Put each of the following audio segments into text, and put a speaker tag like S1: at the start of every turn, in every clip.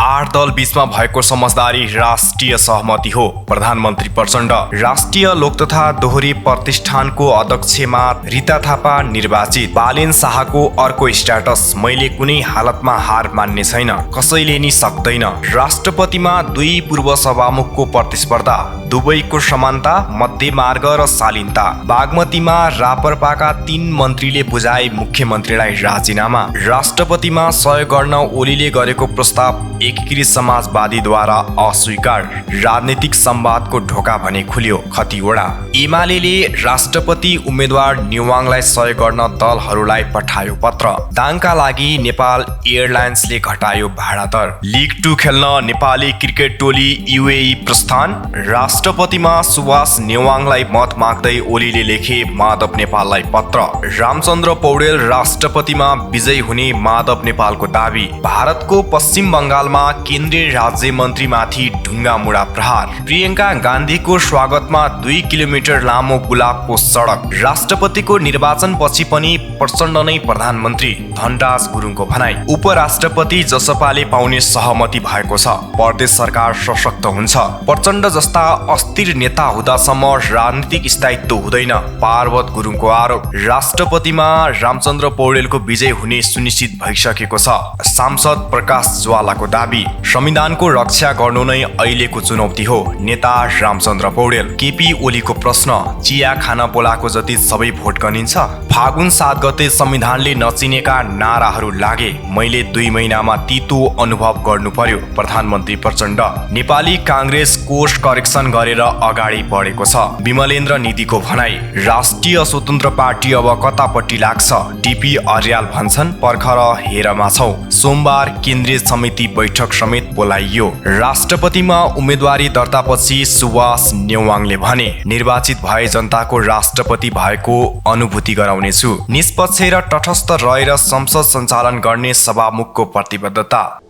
S1: 8 दल बीचमा भएको समझदारी राष्ट्रिय सहमति हो। प्रधानमन्त्री प्रचण्ड। राष्ट्रिय लोक तथा दोहोरी प्रतिष्ठानको अध्यक्षमा रीता थापा निर्वाचित। बालेन शाहको अर्को स्ट्याटस, मैले कुनै हालतमा हार मान्ने छैन, कसैले नि सक्दैन। राष्ट्रपतिमा दुई पूर्व सभामुखको प्रतिस्पर्धा, दुवैको समानता, मध्यमार्ग र शालीनता। बागमतीमा रापरपाका 3 मन्त्रीले बुझाए मुख्यमन्त्रीलाई राजीनामा। राष्ट्रपतिमा सहयोग गर्न ओलीले गरेको प्रस्ताव एकीकृत समाजवादीद्वारा अस्वीकार। राजनीतिक संवादको ढोका भने खुल्यो खतिवडा। एमालेले राष्ट्रपति उम्मेद्वार नेवाङलाई सहयोग गर्न दलहरूलाई पठायो पत्र। दाङका लागि नेपाल एयरलाइन्सले घटायो भाडा दर। लिग 2 खेल्न नेपाली क्रिकेट टोली युएई प्रस्थान। राष्ट्रपतिमा सुभाष नेवाङलाई मत माग्दै ओलीले लेखे माधव नेपाललाई पत्र। रामचन्द्र पौडेल राष्ट्रपतिमा विजयी हुने माधव नेपालको दावी। भारतको पश्चिम बङ्गालमा केन्द्रीय राज्य मन्त्रीमाथि ढुङ्गा मुढा प्रहार। प्रियङ्का गान्धीको स्वागतमा 2 किलोमिटर लामो गुलाबको सडक। राष्ट्रपतिको निर्वाचनपछि पनि प्रचण्ड नै प्रधानमन्त्री, धनराज गुरुङको भनाई। उपराष्ट्रपति जसपाले पाउने सहमति भएको छ, प्रदेश सरकार सशक्त हुन्छ। प्रचण्ड जस्ता अस्थिर नेता हुँदासम्म राजनीतिक स्थायित्व हुँदैन, पार्वत गुरुङको आरोप। राष्ट्रपतिमा रामचन्द्र पौडेलको विजय हुने सुनिश्चित भइसकेको छ, सांसद प्रकाश ज्वालाको दावी। संविधानको रक्षा गर्नु नै अहिलेको चुनौती हो, नेता रामचन्द्र पौडेल। केपी ओलीको प्रश्न, चिया खान बोलाको जति सबै भोट गनिन्छ? फागुन 7 गते संविधानले नचिनेका नाराहरू लागे, मैले 2 महिनामा तितो अनुभव गर्नु पर्यो, प्रधानमन्त्री प्रचण्ड। नेपाली काङ्ग्रेस कोर्स करेक्सन गरेर अगाडि बढेको छ, विमलेन्द्र निधिको भनाई। राष्ट्रिय स्वतन्त्र पार्टी अब कतापट्टि लाग्छ, डिपी अर्याल भन्छन्, पर्खर हेरमा छौ। सोमबार केन्द्रीय समिति बैठक समेत बोलाइयो। राष्ट्रपतिमा उम्मेदवारी दर्तापछि सुभाष नेवाङले भने, निर्वाचित भए जनताको राष्ट्रपति भएको अनुभूति गराउनेछु। निष्पक्ष र तटस्थ रहेर संसद सञ्चालन गर्ने सभामुखको प्रतिबद्धता।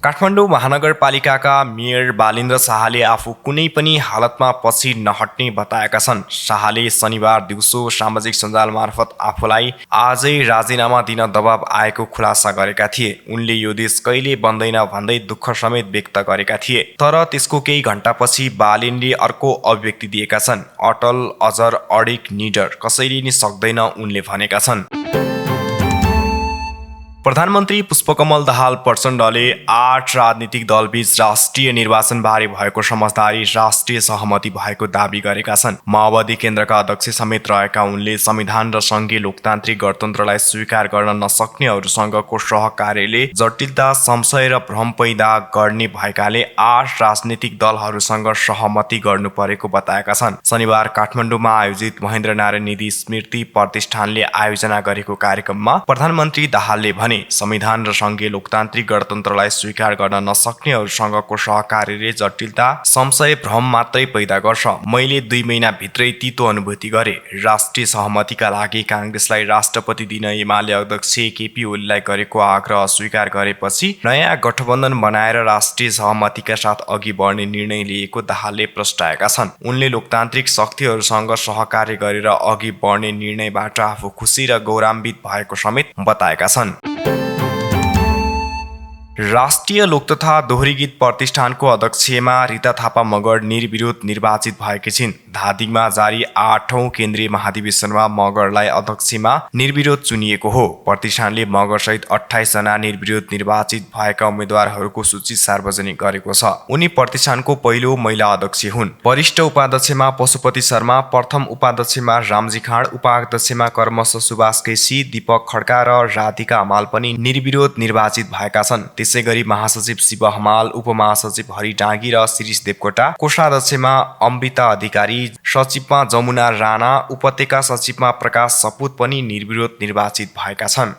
S1: काठमाडौँ महानगरपालिकाका मेयर बालेन्द्र शाहले आफू कुनै पनि हालतमा पछि नहट्ने बताएका छन्। शाहले शनिबार दिउँसो सामाजिक सञ्जाल मार्फत आफूलाई आजै राजीनामा दिन दबाब आएको खुलासा गरेका थिए। उनले यो देश कहिले बन्दैन भन्दै दुःख समेत व्यक्त गरेका थिए। तर त्यसको केही घण्टापछि बालेनले अर्को अभिव्यक्ति दिएका छन्, अटल अजर अडिग निडर, कसैले नि सक्दैन उनले भनेका छन्। प्रधानमन्त्री पुष्पकमल दाहाल प्रचण्डले 8 राजनीतिक दलबीच राष्ट्रिय निर्वाचनबारे भएको समझदारी राष्ट्रिय सहमति भएको दावी गरेका छन्। माओवादी केन्द्रका अध्यक्ष समेत रहेका उनले संविधान र सङ्घीय लोकतान्त्रिक गणतन्त्रलाई स्वीकार गर्न नसक्नेहरूसँगको सहकार्यले जटिलता, संशय र भ्रम पैदा गर्ने भएकाले 8 राजनीतिक दलहरूसँग सहमति गर्नु परेको बताएका छन्। शनिबार काठमाडौँमा आयोजित महेन्द्र नारायण निधि स्मृति प्रतिष्ठानले आयोजना गरेको कार्यक्रममा प्रधानमन्त्री दाहालले भने, संविधान र सङ्घीय लोकतान्त्रिक गणतन्त्रलाई स्वीकार गर्न नसक्नेहरूसँगको सहकार्यले जटिलता, संशय, भ्रम मात्रै पैदा गर्छ। मैले 2 महिनाभित्रै तितो अनुभूति गरे। राष्ट्रिय सहमतिका लागि काङ्ग्रेसलाई राष्ट्रपति दिन एमाले अध्यक्ष केपी ओलीलाई गरेको आग्रह अस्वीकार गरेपछि नयाँ गठबन्धन बनाएर राष्ट्रिय सहमतिका साथ अघि बढ्ने निर्णय लिएको दाहालले प्रस्ताएका छन्। उनले लोकतान्त्रिक शक्तिहरूसँग सहकार्य गरेर अघि बढ्ने निर्णयबाट आफू खुसी र गौरवान्वित भएको समेत बताएका छन्। राष्ट्रिय लोक तथा दोहोरी गीत प्रतिष्ठानको अध्यक्षमा रीता थापा मगर निर्विरोध निर्वाचित भएकी छिन्। धादिङमा जारी 8औं केन्द्रीय महाधिवेशनमा मगरलाई अध्यक्षमा निर्विरोध चुनिएको हो। प्रतिष्ठानले मगरसहित 28 जना निर्विरोध निर्वाचित भएका उम्मेद्वारहरूको सूची सार्वजनिक गरेको छ। उनी प्रतिष्ठानको पहिलो महिला अध्यक्ष हुन्। वरिष्ठ उपाध्यक्षमा पशुपति शर्मा, प्रथम उपाध्यक्षमा रामजी खाँड, उपाध्यक्षमा कर्मश सुभाष केसी, दीपक खड्का र राधिका हमाल पनि निर्विरोध निर्वाचित भएका छन्। त्यसैगरी महासचिव शिव हमाल, उपमहासचिव हरि डाँगी र शिरीष देवकोटा, कोषाध्यक्षमा अमृता अधिकारी, सचिवमा जमुना राणा, उपत्यका सचिवमा प्रकाश सपुत पनि निर्विरोध निर्वाचित भएका छन्।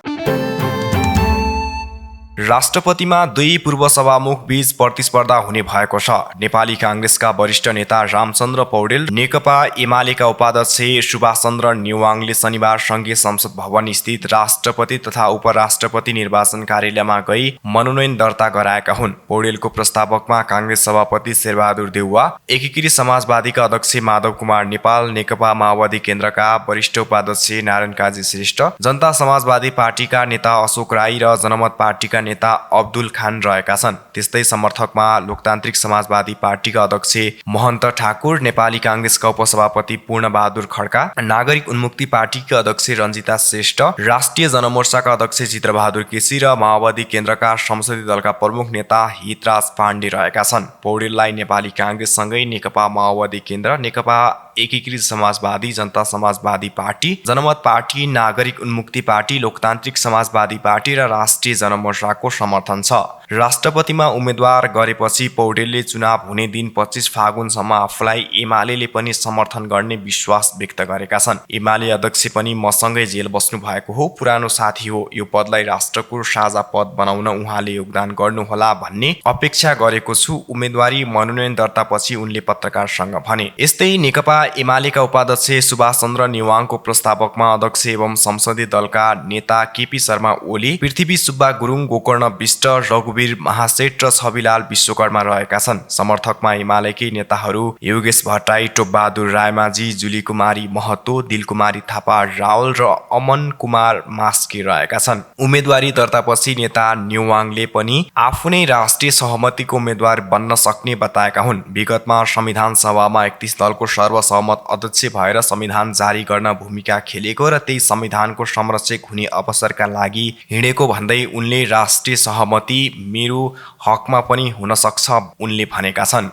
S1: राष्ट्रपतिमा दुई पूर्व सभामुख बीच प्रतिस्पर्धा हुने भएको छ। नेपाली काङ्ग्रेसका वरिष्ठ नेता रामचन्द्र पौडेल, नेकपा एमालेका उपाध्यक्ष सुभाष चन्द्र नेवाङले शनिबार संघीय संसद भवन स्थित राष्ट्रपति तथा उपराष्ट्रपति निर्वाचन कार्यालयमा गई मनोनयन दर्ता गराएका हुन्। पौडेलको प्रस्तावकमा काङ्ग्रेस सभापति शेरबहादुर देउवा, एकीकृत समाजवादीका अध्यक्ष माधव कुमार नेपाल, नेकपा माओवादी केन्द्रका वरिष्ठ उपाध्यक्ष नारायण काजी श्रेष्ठ, जनता समाजवादी पार्टीका नेता अशोक राई र जनमत पार्टीका नेता अब्दुल खान रहेका छन्। त्यस्तै समर्थकमा लोकतान्त्रिक समाजवादी पार्टीका अध्यक्ष महन्त ठाकुर, नेपाली काङ्ग्रेसका उपसभापति पूर्णबहादुर खड्का, नागरिक उन्मुक्ति पार्टीका अध्यक्ष रञ्जिता श्रेष्ठ, राष्ट्रिय जनमोर्चाका अध्यक्ष चित्रबहादुर केसी र माओवादी केन्द्रका संसदीय दलका प्रमुख नेता हितराज पाण्डे रहेका छन्। पौडेललाई नेपाली काङ्ग्रेससँगै नेकपा माओवादी केन्द्र, नेकपा एकीकृत समाजवादी, जनता समाजवादी पार्टी, जनमत पार्टी, नागरिक उन्मुक्ति पार्टी, लोकतान्त्रिक समाजवादी पार्टी र राष्ट्रिय जनमोर्चाको समर्थन छ। राष्ट्रपतिमा उम्मेद्वार गरेपछि पौडेलले चुनाव हुने दिन 25 फागुनसम्म आफूलाई एमाले पनि समर्थन गर्ने विश्वास व्यक्त गरेका छन्। एमाले अध्यक्ष पनि मसँगै जेल बस्नु भएको हो, पुरानो साथी हो, यो पदलाई राष्ट्रको साझा पद बनाउन उहाँले योगदान गर्नुहोला भन्ने अपेक्षा गरेको छु, उम्मेदवारी मनोनयन दर्तापछि उनले पत्रकारसँग भने। यस्तै नेकपा एमालेका उपाध्यक्ष सुभाष चन्द्र नेवाङको प्रस्तावकमा अध्यक्ष एवं संसदीय दलका नेता केपी शर्मा ओली, पृथ्वी सुब्बा गुरुङ, गोकर्ण विष्ट, रघुवीर महासेठ र छविलाल विश्वकर्मा रहेका छन्। समर्थकमा एमालेकै नेताहरू योगेश भट्टराई, टोपबहादुर रायमाझी, जुली कुमारी महतो, दिलकुमारी थापा रावल र अमन कुमार मास्के रहेका छन्। उम्मेदवारी दर्तापछि नेता नेवाङले पनि आफू नै राष्ट्रिय सहमतिको उम्मेदवार बन्न सक्ने बताएका हुन्। विगतमा संविधान सभामा 31 दलको सर्वसहमत अध्यक्ष भएर संविधान जारी गर्न भूमिका खेलेको र त्यही संविधानको संरक्षक हुने अवसरका लागि हिँडेको भन्दै उनले राष्ट्रिय सहमति मेरो हकमा पनि हुन सक्छ उनले भनेका छन्।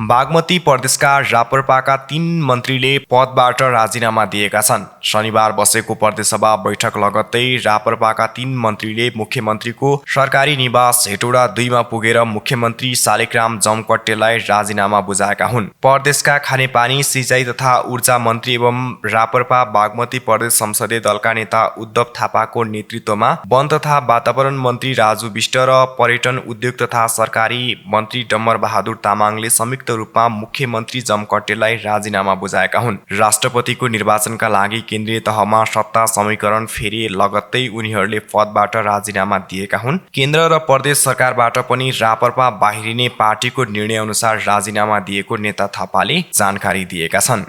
S1: बागमती प्रदेशका रापरपाका 3 मन्त्रीले पदबाट राजीनामा दिएका छन्। शनिबार बसेको प्रदेशसभा बैठक लगत्तै रापरपाका 3 मन्त्रीले मुख्यमन्त्रीको सरकारी निवास हेटौडा 2 मा पुगेर मुख्यमन्त्री शालिग्राम जमकट्टेलाई राजीनामा बुझाएका हुन्। प्रदेशका खानेपानी, सिँचाइ तथा ऊर्जा मन्त्री एवं रापरपा बागमती प्रदेश संसदीय दलका नेता उद्धव थापाको नेतृत्वमा वन तथा वातावरण मन्त्री राजु विष्ट र पर्यटन उद्योग तथा सरकारी मन्त्री डम्बर बहादुर तामाङले संयुक्त रूपमा मुख्यमन्त्री जमकट्टेलाई राजीनामा बुझाएका हुन्। राष्ट्रपतिको निर्वाचनका लागि केन्द्रीय तहमा सत्ता समीकरण फेरि लगत्तै उनीहरूले पदबाट राजीनामा दिएका हुन्। केन्द्र र प्रदेश सरकारबाट पनि रापरपा बाहिरिने पार्टीको निर्णय अनुसार राजीनामा दिएको नेता थापाले जानकारी दिएका छन्।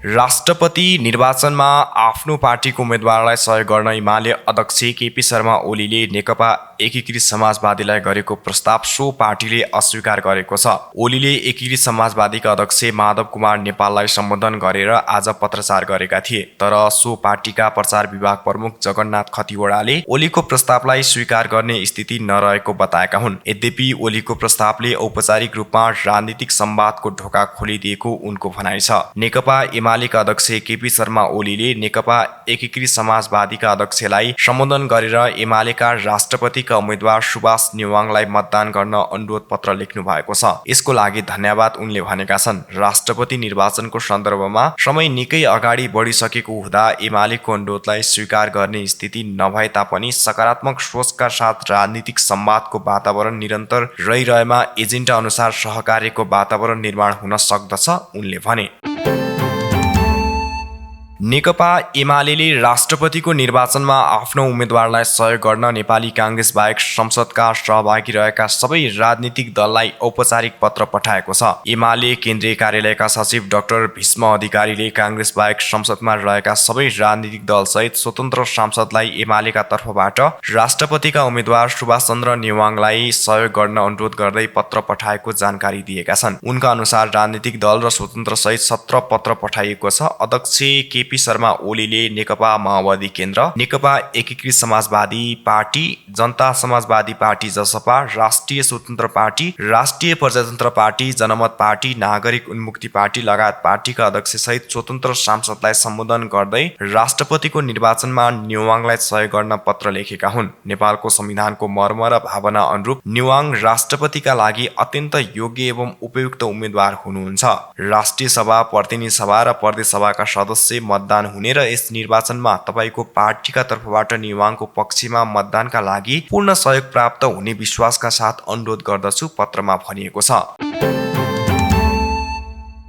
S1: राष्ट्रपति निर्वाचनमा आफ्नो पार्टीको उम्मेदवारलाई सहयोग गर्न एमाले अध्यक्ष केपी शर्मा ओलीले नेकपा एकीकृत समाजवादीलाई गरेको प्रस्ताव सो पार्टीले अस्वीकार गरेको छ। ओलीले एकीकृत समाजवादीका अध्यक्ष माधव कुमार नेपाललाई सम्बोधन गरेर आज पत्रचार गरेका थिए, तर सो पार्टीका प्रचार विभाग प्रमुख जगन्नाथ खतिवड़ाले ओलीको प्रस्तावलाई स्वीकार गर्ने स्थिति नरहेको बताएका हुन्। यद्यपि ओलीको प्रस्तावले औपचारिक रूपमा राजनीतिक संवादको ढोका खोलिदिएको उनको भनाइ छ। नेकपा एमालेका अध्यक्ष केपी शर्मा ओलीले नेकपा एकीकृत समाजवादीका अध्यक्षलाई सम्बोधन गरेर एमालेका राष्ट्रपतिका उम्मेद्वार सुभाष नेवाङलाई मतदान गर्न अनुरोध पत्र लेख्नु भएको छ। यसको लागि धन्यवाद उनले भनेका छन्। राष्ट्रपति निर्वाचनको सन्दर्भमा समय निकै अगाडि बढिसकेको हुँदा एमालेको अनुरोधलाई स्वीकार गर्ने स्थिति नभए तापनि सकारात्मक सोचका साथ राजनीतिक संवादको वातावरण निरन्तर रहिरहेमा एजेन्डा अनुसार सहकार्यको वातावरण निर्माण हुन सक्दछ उनले भने। नेकपा एमालेले राष्ट्रपतिको निर्वाचनमा आफ्नो उम्मेदवारलाई सहयोग गर्न नेपाली काङ्ग्रेस बाहेक संसदका सहभागी रहेका सबै राजनीतिक दललाई औपचारिक पत्र पठाएको छ। एमाले केन्द्रीय कार्यालयका सचिव डाक्टर भीष्म अधिकारीले काङ्ग्रेस बाहेक संसदमा रहेका सबै राजनीतिक दलसहित स्वतन्त्र सांसदलाई एमालेका तर्फबाट राष्ट्रपतिका उम्मेद्वार सुभाष चन्द्र नेवाङलाई सहयोग गर्न अनुरोध गर्दै पत्र पठाएको जानकारी दिएका छन्। उनका अनुसार राजनीतिक दल र स्वतन्त्र सहित 17 पत्र पठाइएको छ। अध्यक्ष केपी शर्मा ओलीले नेकपा माओवादी केन्द्र, नेकपा एकीकृत समाजवादी पार्टी, जनता समाजवादी पार्टी जसपा, राष्ट्रिय स्वतन्त्र पार्टी, राष्ट्रिय प्रजातन्त्र पार्टी, जनमत पार्टी, नागरिक उन्मुक्ति पार्टी लगायत पार्टीका अध्यक्ष सहित स्वतन्त्र सांसदलाई सम्बोधन गर्दै राष्ट्रपतिको निर्वाचनमा नेवाङलाई सहयोग गर्न पत्र लेखेका हुन्। नेपालको संविधानको मर्म र भावना अनुरूप नेवाङ राष्ट्रपतिका लागि अत्यन्त योग्य एवं उपयुक्त उम्मेद्वार हुनुहुन्छ। राष्ट्रिय सभा, प्रतिनिधि सभा र प्रदेश सभाका सदस्य मतदान हुने र यस निर्वाचनमा तपाईको पार्टीका तर्फबाट नेवाङको पक्षमा मतदानका लागि पूर्ण सहयोग प्राप्त हुने विश्वासका साथ अनुरोध गर्दछु पत्रमा भनिएको छ।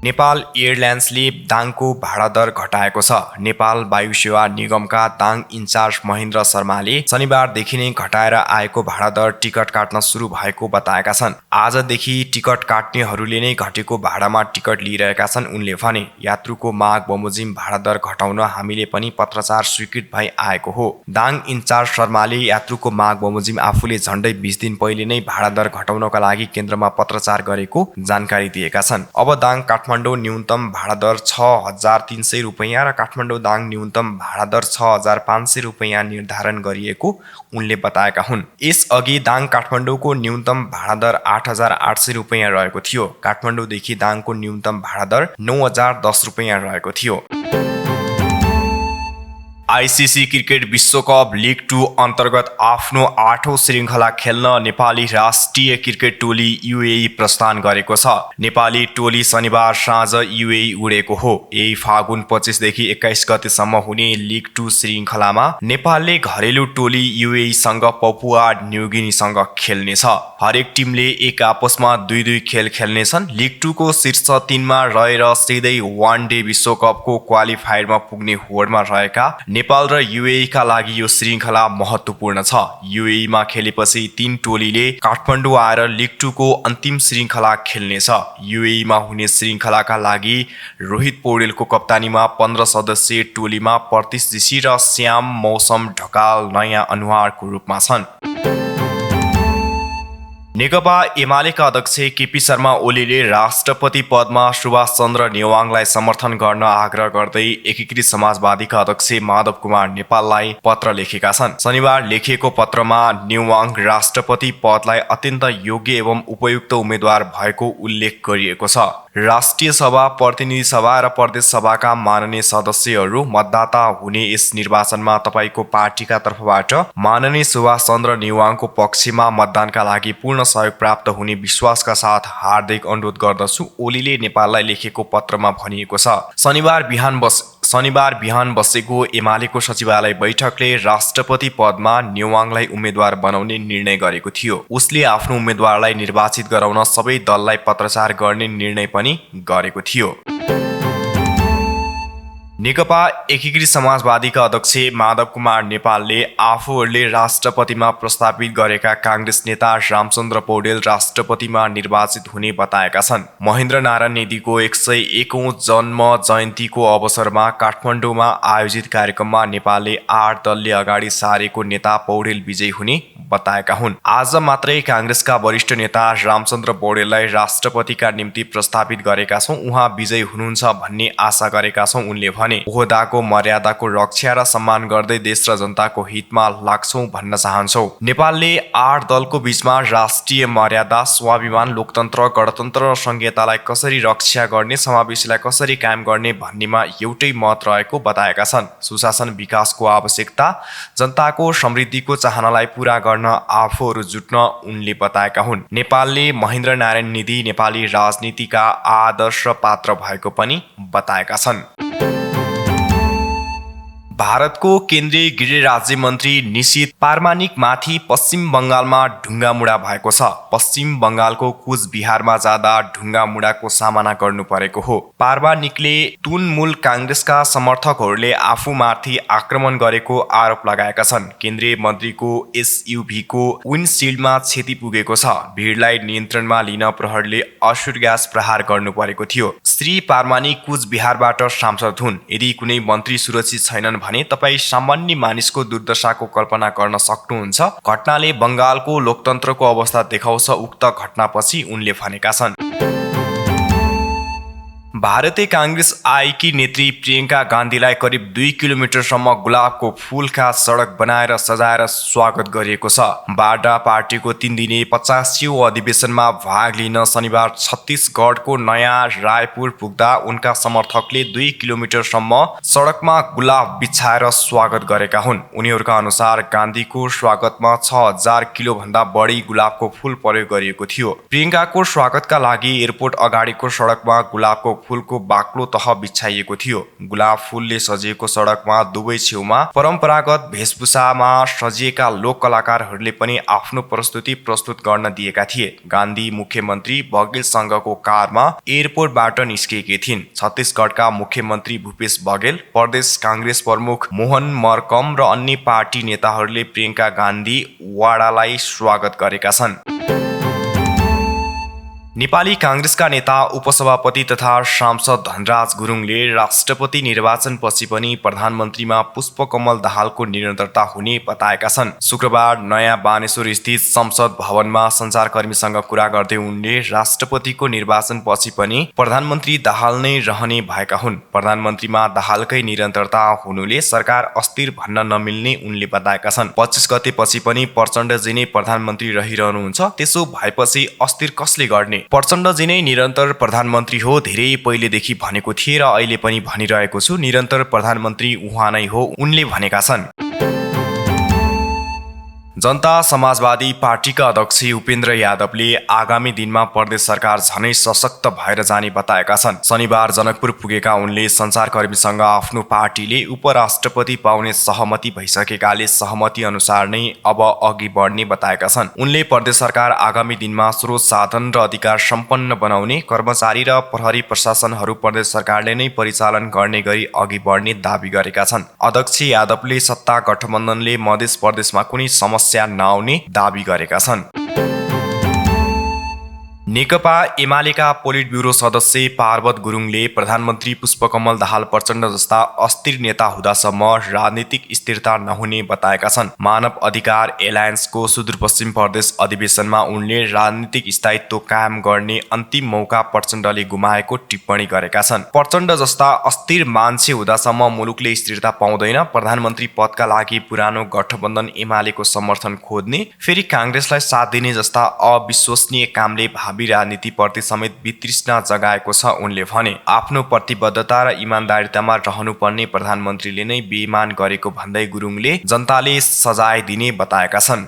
S1: नेपाल एयरलाइन्सले दाङको भाडा दर घटाएको छ। नेपाल वायु सेवा निगमका दाङ इन्चार्ज महेन्द्र शर्माले शनिबारदेखि नै घटाएर आएको भाडा दर टिकट काट्न सुरु भएको बताएका छन्। आजदेखि टिकट काट्नेहरूले नै घटेको भाडामा टिकट लिइरहेका छन् उनले भने। यात्रुको माग बमोजिम भाडा दर घटाउन हामीले पनि पत्रचार स्वीकृत भई आएको हो। दाङ इन्चार्ज शर्माले यात्रुको माग बमोजिम आफूले झण्डै 20 दिन पहिले नै भाडा दर घटाउनका लागि केन्द्रमा पत्रचार गरेको जानकारी दिएका छन्। अब दाङ काठमाडौँ न्यूनतम भाडा दर 6,300 रुपैयाँ र काठमाडौँ दाङ न्यूनतम भाडा दर 6,500 रुपैयाँ निर्धारण गरिएको उनले बताएका हुन्। यसअघि दाङ काठमाडौँको न्यूनतम भाडा दर 8,800 रुपैयाँ रहेको थियो। काठमाडौँदेखि दाङको न्यूनतम भाडा दर 9,010 रुपैयाँ रहेको थियो। आइसिसी क्रिकेट विश्वकप लिग 2 अन्तर्गत आफ्नो 8औं श्रृङ्खला खेल्न नेपाली राष्ट्रिय क्रिकेट टोली युएई प्रस्थान गरेको छ। नेपाली टोली शनिबार साँझ युएई उडेको हो। यही फागुन 25 देखि 21 गतेसम्म हुने लिग 2 श्रृङ्खलामा नेपालले घरेलु टोली युएईसँग पपुवा न्युगिनीसँग खेल्नेछ। हरेक टिमले एक आपसमा 2-2 खेल खेल्नेछन्। लिग 2 को शीर्ष 3 मा रहेर सिधै वान डे विश्वकपको क्वालिफायरमा पुग्ने होडमा रहेका नेपाल र युएई का लागि यो श्रृङ्खला महत्त्वपूर्ण छ। युएई मा खेलेपछि 3 टोलीले काठमाडौँ आएर लिग 2 को अन्तिम श्रृङ्खला खेल्नेछ। युएई मा हुने श्रृङ्खलाका लागि रोहित पौडेलको कप्तानीमा 15 सदस्यीय टोलीमा प्रतीश ऋषि र श्याम मौसम ढकाल नयाँ अनुहारको रूपमा छन्। नेकपा एमालेका अध्यक्ष केपी शर्मा ओलीले राष्ट्रपति पदमा सुभाष चन्द्र नेवाङलाई समर्थन गर्न आग्रह गर्दै एकीकृत समाजवादीका अध्यक्ष माधव कुमार नेपाललाई पत्र लेखेका छन्। शनिबार लेखिएको पत्रमा नेवाङ राष्ट्रपति पदलाई अत्यन्त योग्य एवं उपयुक्त उम्मेद्वार भएको उल्लेख गरिएको छ। राष्ट्रिय सभा, प्रतिनिधि सभा र प्रदेश सभाका माननीय सदस्यहरू मतदाता हुने यस निर्वाचनमा तपाईको पार्टीका तर्फबाट माननीय सुभाष चन्द्र नेवाङको पक्षमा मतदानका लागि पूर्ण सहयोग प्राप्त हुने विश्वासका साथ हार्दिक अनुरोध गर्दछु ओलीले नेपाललाई लेखेको पत्रमा भनिएको छ। शनिबार बिहान बसेको एमालेको सचिवालय बैठकले राष्ट्रपति पदमा नेवाङलाई उम्मेद्वार बनाउने निर्णय गरेको थियो। उसले आफ्नो उम्मेद्वारलाई निर्वाचित गराउन सबै दललाई पत्रचार गर्ने निर्णय पनि गरेको थियो। नेकपा एकीकृत समाजवादीका अध्यक्ष माधव कुमार नेपालले आफूहरूले राष्ट्रपतिमा प्रस्तावित गरेका काङ्ग्रेस नेता रामचन्द्र पौडेल राष्ट्रपतिमा निर्वाचित हुने बताएका छन्। महेन्द्र नारायण नेदीको 101औं जन्म जयन्तीको अवसरमा काठमाडौँमा आयोजित कार्यक्रममा नेपालले 8 दलले अगाडि सारेको नेता पौडेल विजयी हुने बताएका हुन्। आज मात्रै काङ्ग्रेसका वरिष्ठ नेता रामचन्द्र पौडेललाई राष्ट्रपतिका निम्ति प्रस्तावित गरेका छौँ, उहाँ विजयी हुनुहुन्छ भन्ने आशा गरेका छौँ उनले भने। ओहदाको मर्यादाको रक्षा र सम्मान गर्दै देश र जनताको हितमा लाग्छौं भन्न चाहन्छौं। नेपालले 8 दलको बीचमा राष्ट्रिय मर्यादा, स्वाभिमान, लोकतन्त्र, गणतन्त्र र संघीयतालाई कसरी रक्षा गर्ने, समावेशीलाई कसरी कायम गर्ने भन्नेमा एउटै मत रहेको बताएका छन्। सुशासन, विकासको आवश्यकता, जनताको समृद्धिको चाहनालाई पूरा गर्न आफूहरू जुट्न उनले बताएका हुन्। नेपालले महेन्द्र नारायण नेदी नेपाली राजनीतिका आदर्श पात्र भएको पनि बताएका छन्। भारतको केन्द्रीय गृह राज्य मन्त्री निशित पारमानिकमाथि पश्चिम बङ्गालमा ढुङ्गामुढा भएको छ। पश्चिम बङ्गालको कुचबिहारमा जाँदा ढुङ्गामुढाको सामना गर्नु परेको हो। पारमानिकले तुनमूल काङ्ग्रेसका समर्थकहरूले आफूमाथि आक्रमण गरेको आरोप लगाएका छन्। केन्द्रीय मन्त्रीको एसयुभीको विन्डसिल्डमा क्षति पुगेको छ। भिडलाई नियन्त्रणमा लिन प्रहरीले असुर ग्यास प्रहार गर्नु परेको थियो। श्री पारमानिक कुचबिहारबाट सांसद हुन्। यदि कुनै मन्त्री सुरक्षित छैनन् भने तपाईँ सामान्य मानिसको दुर्दशाको कल्पना गर्न सक्नुहुन्छ। घटनाले बङ्गालको लोकतन्त्रको अवस्था देखाउँछ, उक्त घटनापछि उनले भनेका छन्। भारतीय काङ्ग्रेस आईकी नेत्री प्रियङ्का गान्धीलाई करिब 2 किलोमिटरसम्म गुलाबको फूलका सडक बनाएर सजाएर स्वागत गरिएको छ। बाड्रा पार्टीको 3 दिने 50औं अधिवेशनमा भाग लिन शनिबार छत्तीसगढको नयाँ रायपुर पुग्दा उनका समर्थकले 2 किलोमिटरसम्म सडकमा गुलाब बिछाएर स्वागत गरेका हुन्। उनीहरूका अनुसार गान्धीको स्वागतमा 6000 किलो भन्दा बढी गुलाबको फूल प्रयोग गरिएको थियो। प्रियङ्काको स्वागतका लागि एयरपोर्ट अगाडिको सडकमा गुलाबको फूल फूलको बाक्लो तह बिछाइएको थियो। गुलाब फूलले सजिएको सडकमा दुवै छेउमा परम्परागत वेशभूषामा सजिएका लोक कलाकारहरूले पनि आफ्नो प्रस्तुति प्रस्तुत गर्न दिएका थिए। गान्धी मुख्यमन्त्री बघेलसँगको कारमा एयरपोर्टबाट निस्किएकी थिइन्। छत्तीसगढका मुख्यमन्त्री भूपेश बघेल, प्रदेश काङ्ग्रेस प्रमुख मोहन मरकम र अन्य पार्टी नेताहरूले प्रियङ्का गान्धी वाडालाई स्वागत गरेका छन्। नेपाली काङ्ग्रेसका नेता उपसभापति तथा सांसद धनराज गुरुङले राष्ट्रपति निर्वाचनपछि पनि प्रधानमन्त्रीमा पुष्पकमल दाहालको निरन्तरता हुने बताएका छन्। शुक्रबार नयाँ बानेश्वर स्थित संसद भवनमा सञ्चारकर्मीसँग कुरा गर्दै उनले राष्ट्रपतिको निर्वाचनपछि पनि प्रधानमन्त्री दाहाल नै रहने भएका हुन्। प्रधानमन्त्रीमा दाहालकै निरन्तरता हुनुले सरकार अस्थिर भन्न नमिल्ने उनले बताएका छन्। 25 गतेपछि पनि प्रचण्डजी नै प्रधानमन्त्री रहिरहनुहुन्छ, त्यसो भएपछि अस्थिर कसले गर्ने? प्रचण्डजी नै निरन्तर प्रधानमन्त्री हो, धेरै पहिलेदेखि भनेको थिए र अहिले पनि भनिरहेको छु, निरन्तर प्रधानमन्त्री उहाँ नै हो, उनले भनेका छन्। जनता समाजवादी पार्टीका अध्यक्ष उपेन्द्र यादवले आगामी दिनमा प्रदेश सरकार झनै सशक्त भएर जाने बताएका छन्। शनिबार जनकपुर पुगेका उनले सञ्चारकर्मीसँग आफ्नो पार्टीले उपराष्ट्रपति पाउने सहमति भइसकेकाले सहमति अनुसार नै अब अघि बढ्ने बताएका छन्। उनले प्रदेश सरकार आगामी दिनमा स्रोत साधन र अधिकार सम्पन्न बनाउने, कर्मचारी र प्रहरी प्रशासनहरू प्रदेश सरकारले नै परिचालन गर्ने गरी अघि बढ्ने दावी गरेका छन्। अध्यक्ष यादवले सत्ता गठबन्धनले मध्य प्रदेशमा कुनै समस्या नआउने दावी गरेका छन्। नेकपा एमालेका पोलिट ब्युरो सदस्य पार्वत गुरुङले प्रधानमन्त्री पुष्पकमल दाहाल प्रचण्ड जस्ता अस्थिर नेता हुँदासम्म राजनीतिक स्थिरता नहुने बताएका छन्। मानव अधिकार एलायन्सको सुदूरपश्चिम प्रदेश अधिवेशनमा उनले राजनीतिक स्थायित्व कायम गर्ने अन्तिम मौका प्रचण्डले गुमाएको टिप्पणी गरेका छन्। प्रचण्ड जस्ता अस्थिर मान्छे हुँदासम्म मुलुकले स्थिरता पाउँदैन। प्रधानमन्त्री पदका लागि पुरानो गठबन्धन एमालेको समर्थन खोज्ने, फेरि काङ्ग्रेसलाई साथ दिने जस्ता अविश्वसनीय कामले भावी राजनीतिप्रति समेत वितृष्णा जगाएको छ उनले भने। आफ्नो प्रतिबद्धता र इमानदारितामा रहनुपर्ने प्रधानमन्त्रीले नै बेइमान गरेको भन्दै गुरुङले जनताले सजाय दिने बताएका छन्।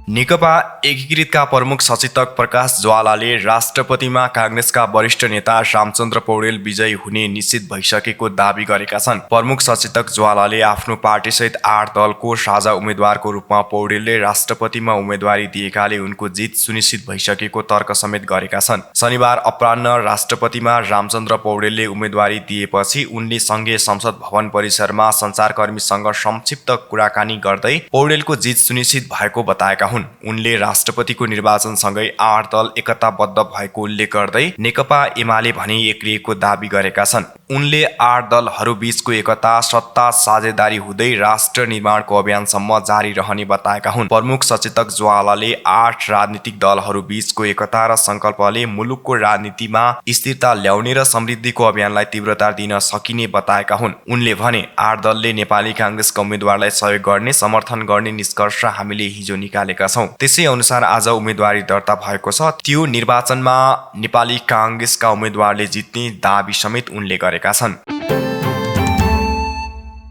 S1: नेकपा एकीकृतका प्रमुख सचेतक प्रकाश ज्वालाले राष्ट्रपतिमा काङ्ग्रेसका वरिष्ठ नेता रामचन्द्र पौडेल विजयी हुने निश्चित भइसकेको दावी गरेका छन्। प्रमुख सचेतक ज्वालाले आफ्नो पार्टीसहित 8 दलको साझा उम्मेद्वारको रूपमा पौडेलले राष्ट्रपतिमा उम्मेदवारी दिएकाले उनको जित सुनिश्चित भइसकेको तर्क समेत गरेका छन्। शनिबार अपराह्न राष्ट्रपतिमा रामचन्द्र पौडेलले उम्मेदवारी दिएपछि उनले सङ्घीय संसद भवन परिसरमा सञ्चारकर्मीसँग संक्षिप्त कुराकानी गर्दै पौडेलको जित सुनिश्चित भएको बताएका हुन्। उनले राष्ट्रपतिको निर्वाचनसँगै 8 दल एकताबद्ध भएको उल्लेख गर्दै नेकपा एमाले भने एक्लिएको दावी गरेका छन्। उनले 8 दलहरू बीचको एकता सत्ता साझेदारी हुँदै राष्ट्र निर्माणको अभियानसम्म जारी रहने बताएका हुन्। प्रमुख सचेतक ज्वालाले 8 राजनीतिक दलहरू बीचको एकता र संकल्पले मुलुकको राजनीतिमा स्थिरता ल्याउने र समृद्धिको अभियानलाई तीव्रता दिन सकिने बताएका हुन्। उनले भने 8 दलले नेपाली काङ्ग्रेसका उम्मेदवारलाई सहयोग गर्ने, समर्थन गर्ने निष्कर्ष हामीले हिजो निकालेका छौं। त्यसै अनुसार आज उम्मेदवारी दर्ता भएको छ। त्यो निर्वाचनमा नेपाली काङ्ग्रेसका उम्मेदवारले जित्ने दावी समेत उनले गरेका छन्।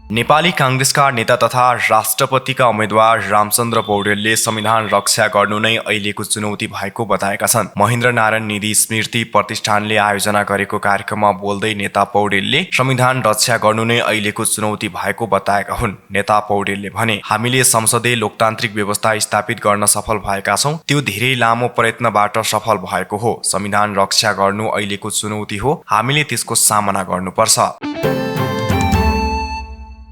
S1: नेपाली काङ्ग्रेसका नेता तथा राष्ट्रपतिका उम्मेद्वार रामचन्द्र पौडेलले संविधान रक्षा गर्नु नै अहिलेको चुनौती भएको बताएका छन्। महेन्द्र नारायण निधि स्मृति प्रतिष्ठानले आयोजना गरेको कार्यक्रममा बोल्दै नेता पौडेलले संविधान रक्षा गर्नु नै अहिलेको चुनौती भएको बताएका हुन्। नेता पौडेलले भने, हामीले संसदीय लोकतान्त्रिक व्यवस्था स्थापित गर्न सफल भएका छौं। त्यो धेरै लामो प्रयत्नबाट सफल भएको हो। संविधान रक्षा गर्नु अहिलेको चुनौती हो, हामीले त्यसको सामना गर्नुपर्छ।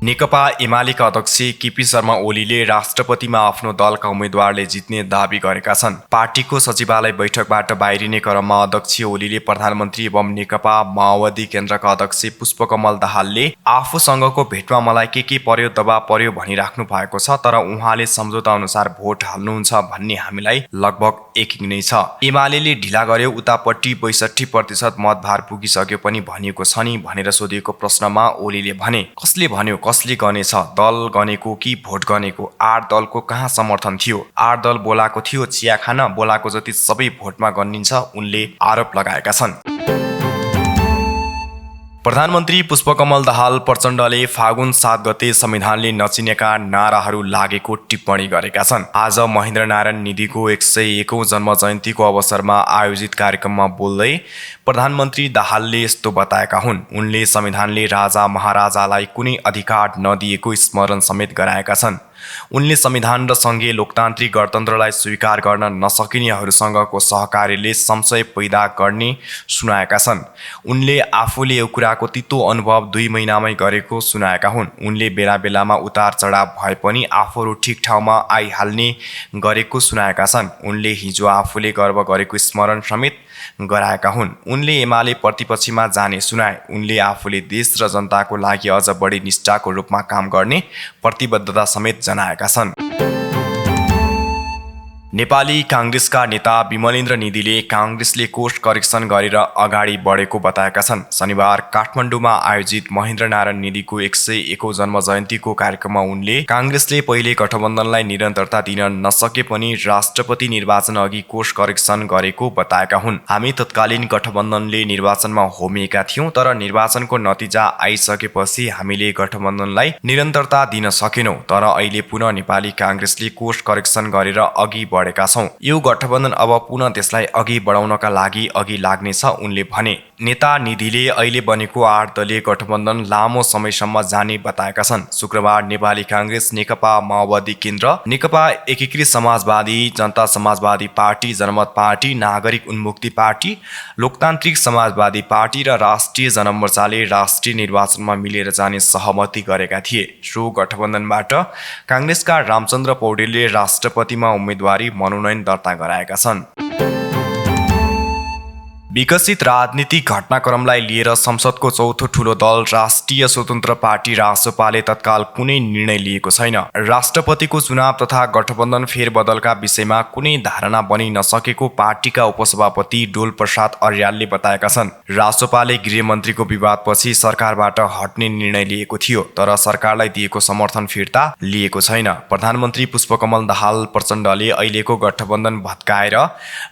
S1: नेकपा एमालेका अध्यक्ष केपी शर्मा ओलीले राष्ट्रपतिमा आफ्नो दलका उम्मेद्वारले जित्ने दावी गरेका छन्। पार्टीको सचिवालय बैठकबाट बाहिरिने क्रममा अध्यक्ष ओलीले प्रधानमन्त्री एवं नेकपा माओवादी केन्द्रका अध्यक्ष पुष्पकमल दाहालले आफूसँगको भेटमा मलाई के पर्यो दबाब पर्यो भनिराख्नु भएको छ, तर उहाँले सम्झौता अनुसार भोट हाल्नुहुन्छ भन्ने हामीलाई लगभग यकिन नै छ। एमालेले ढिला गर्यो, उतापट्टि 62% मतभार पुगिसक्यो पनि भनिएको छ नि भनेर सोधिएको प्रश्नमा ओलीले भने, कसले भन्यो, कसले गनेछ, दल गनेको कि भोट गनेको? 8 दलको कहाँ समर्थन थियो? 8 दल बोलाएको थियो चिया खान, बोलाएको जति सबै भोटमा गनिन्छ, उनले आरोप लगाएका छन्। प्रधानमन्त्री पुष्पकमल दाहाल प्रचण्डले फागुन 7 गते संविधानले नचिनेका नाराहरू लागेको टिप्पणी गरेका छन्। आज महेन्द्रनारायण निधिको 101औं जन्म जयन्तीको अवसरमा आयोजित कार्यक्रममा बोल्दै प्रधानमन्त्री दाहालले यस्तो बताएका हुन्। उनले संविधानले राजा महाराजालाई कुनै अधिकार नदिएको स्मरण समेत गराएका छन्। उनले संविधान र सङ्घीय लोकतान्त्रिक गणतन्त्रलाई स्वीकार गर्न नसकिनेहरूसँगको सहकार्यले संशय पैदा गर्ने सुनाएका छन्। उनले आफूले यो कुराको तितो अनुभव 2 महिनामै गरेको सुनाएका हुन्। उनले बेला बेलामा उतार चढाव भए पनि आफूहरू ठिक ठाउँमा आइहाल्ने गरेको सुनाएका छन्। उनले हिजो आफूले गर्व गरेको स्मरण समेत गराएका हुन्। उनले एमाले प्रतिपक्षमा जाने सुनाए। उनले आफूले देश र जनताको लागि अझ बढी निष्ठाको रूपमा काम गर्ने प्रतिबद्धता समेत जनाएका छन्। नेपाली काङ्ग्रेसका नेता विमलेन्द्र निधिले काङ्ग्रेसले कोर्स करेक्सन गरेर अगाडि बढेको बताएका छन्। शनिबार काठमाडौँमा आयोजित महेन्द्रनारायण निधिको 101औं जन्म जयन्तीको कार्यक्रममा उनले काङ्ग्रेसले पहिले गठबन्धनलाई निरन्तरता दिन नसके पनि राष्ट्रपति निर्वाचन अघि कोर्स करेक्सन गरेको बताएका हुन्। हामी तत्कालीन गठबन्धनले निर्वाचनमा होमिएका थियौं, तर निर्वाचनको नतिजा आइसकेपछि हामीले गठबन्धनलाई निरन्तरता दिन सकेनौं। तर अहिले पुनः नेपाली काङ्ग्रेसले कोर्स करेक्सन गरेर अघि यो गठबन्धन अब पुनः त्यसलाई अघि बढाउनका लागि अघि लाग्नेछ, उनले भने। नेता निधिले अहिले बनेको 8 दलीय गठबन्धन लामो समयसम्म जाने बताएका छन्। शुक्रबार नेपाली काङ्ग्रेस, नेकपा माओवादी केन्द्र, नेकपा एकीकृत समाजवादी, जनता समाजवादी पार्टी, जनमत पार्टी, नागरिक उन्मुक्ति पार्टी, लोकतान्त्रिक समाजवादी पार्टी र राष्ट्रिय जनमोर्चाले राष्ट्रिय निर्वाचनमा मिलेर जाने सहमति गरेका थिए। सो गठबन्धनबाट काङ्ग्रेसका रामचन्द्र पौडेलले राष्ट्रपतिमा उम्मेदवारी मनोनयन दर्ता गराएका छन्। विकसित राजनीतिक घटनाक्रमलाई लिएर संसदको चौथो ठूलो दल राष्ट्रिय स्वतन्त्र पार्टी रासोपाले तत्काल कुनै निर्णय लिएको छैन। राष्ट्रपतिको चुनाव तथा गठबन्धन फेरबदलका विषयमा कुनै धारणा बनि नसकेको पार्टीका उपसभापति डोल प्रसाद अर्यालले बताएका छन्। रासोपाले गृहमन्त्रीको विवादपछि सरकारबाट हट्ने निर्णय लिएको थियो, तर सरकारलाई दिएको समर्थन फिर्ता लिएको छैन। प्रधानमन्त्री पुष्पकमल दाहाल प्रचण्डले अहिलेको गठबन्धन भत्काएर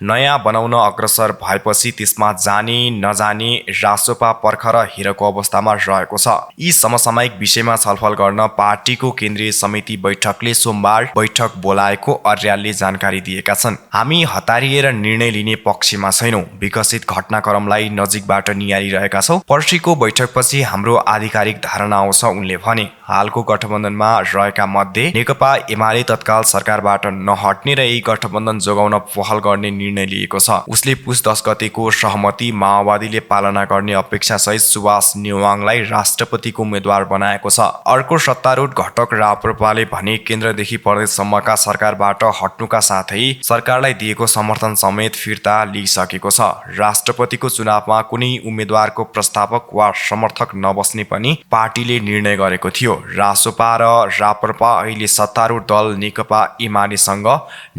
S1: नयाँ बनाउन अग्रसर भएपछि त्यसमा जाने नजाने रासोपा पर्खर हेरेको अवस्थामा रहेको छ। यी समसामयिक विषयमा छलफल गर्न पार्टीको केन्द्रीय समिति बैठकले सोमबार बैठक बोलाएको अर्यालले जानकारी दिएका छन्। हामी हतारिएर निर्णय लिने पक्षमा छैनौं, विकसित घटनाक्रमलाई नजिकबाट निहालिरहेका छौं। पर्सीको बैठकपछि हाम्रो आधिकारिक धारणा आउँछ, उनले भने। हालको गठबन्धनमा रहेका मध्ये नेकपा एमाले तत्काल सरकारबाट नहट्ने र यही गठबन्धन जोगाउन पहल गर्ने निर्णय लिएको छ। उसले पुस 10 गतेको सहमति माओवादीले पालना गर्ने अपेक्षा सहित सुभाष नेवाङलाई राष्ट्रपतिको उम्मेद्वार बनाएको छ। अर्को सत्तारूढ घटक राप्रपाले भने केन्द्रदेखि प्रदेशसम्मका सरकारबाट हट्नुका साथै सरकारलाई दिएको समर्थन समेत फिर्ता लिइसकेको छ। राष्ट्रपतिको चुनावमा कुनै उम्मेद्वारको प्रस्तावक वा समर्थक नबस्ने पनि पार्टीले निर्णय गरेको थियो। रासोपा र राप्रपा अहिले सत्तारूढ दल नेकपा एमालेसँग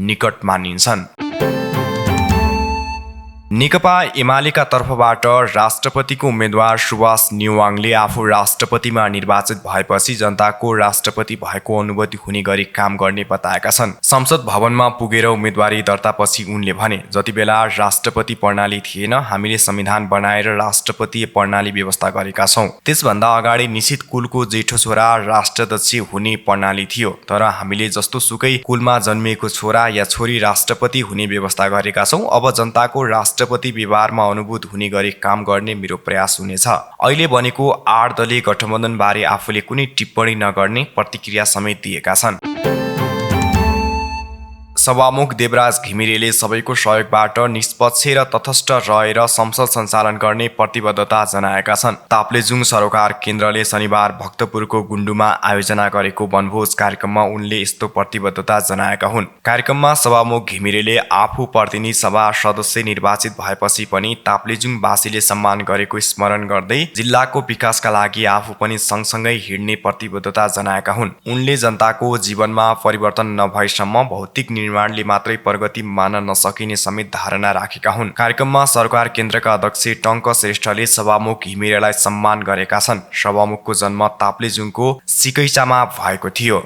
S1: निकट मानिन्छन्। नेकपा एमालेका तर्फबाट राष्ट्रपतिको उम्मेद्वार सुभाष नेवाङले आफू राष्ट्रपतिमा निर्वाचित भएपछि जनताको राष्ट्रपति भएको अनुभूति हुने गरी काम गर्ने बताएका छन्। संसद भवनमा पुगेर उम्मेदवारी दर्तापछि उनले भने, जति बेला राष्ट्रपति प्रणाली थिएन हामीले संविधान बनाएर राष्ट्रपति प्रणाली व्यवस्था गरेका छौं। त्यसभन्दा अगाडि निश्चित कुलको जेठो छोरा राष्ट्राध्यक्ष हुने प्रणाली थियो, तर हामीले जस्तो सुकै कुलमा जन्मिएको छोरा या छोरी राष्ट्रपति हुने व्यवस्था गरेका छौं। अब जनताको राष्ट्रपति व्यवहारमा अनुभूत हुने गरी काम गर्ने मेरो प्रयास हुनेछ। अहिले बनेको 8 दलीय गठबन्धन बारे आफूले कुनै टिप्पणी नगर्ने प्रतिक्रिया समेत दिएका छन्। सभामुख देवराज घिमिरेले सबैको सहयोगबाट निष्पक्ष र तटस्थ रहेर संसद सञ्चालन गर्ने प्रतिबद्धता जनाएका छन्। ताप्लेजुङ सरोकार केन्द्रले शनिबार भक्तपुरको गुण्डुमा आयोजना गरेको वनभोज कार्यक्रममा उनले यस्तो प्रतिबद्धता जनाएका हुन्। कार्यक्रममा सभामुख घिमिरेले आफू प्रतिनिधि सभा सदस्य निर्वाचित भएपछि पनि ताप्लेजुङवासीले सम्मान गरेको स्मरण गर्दै जिल्लाको विकासका लागि आफू पनि सँगसँगै हिँड्ने प्रतिबद्धता जनाएका हुन्। उनले जनताको जीवनमा परिवर्तन नभएसम्म भौतिक निर्माणले मात्रै प्रगति मान्न नसकिने समेत धारणा राखेका हुन्। कार्यक्रममा सरकार केन्द्रका अध्यक्ष टङ्क श्रेष्ठले सभामुख घिमिरेलाई सम्मान गरेका छन्। सभामुखको जन्म ताप्लेजुङको सिकैचामा भएको थियो।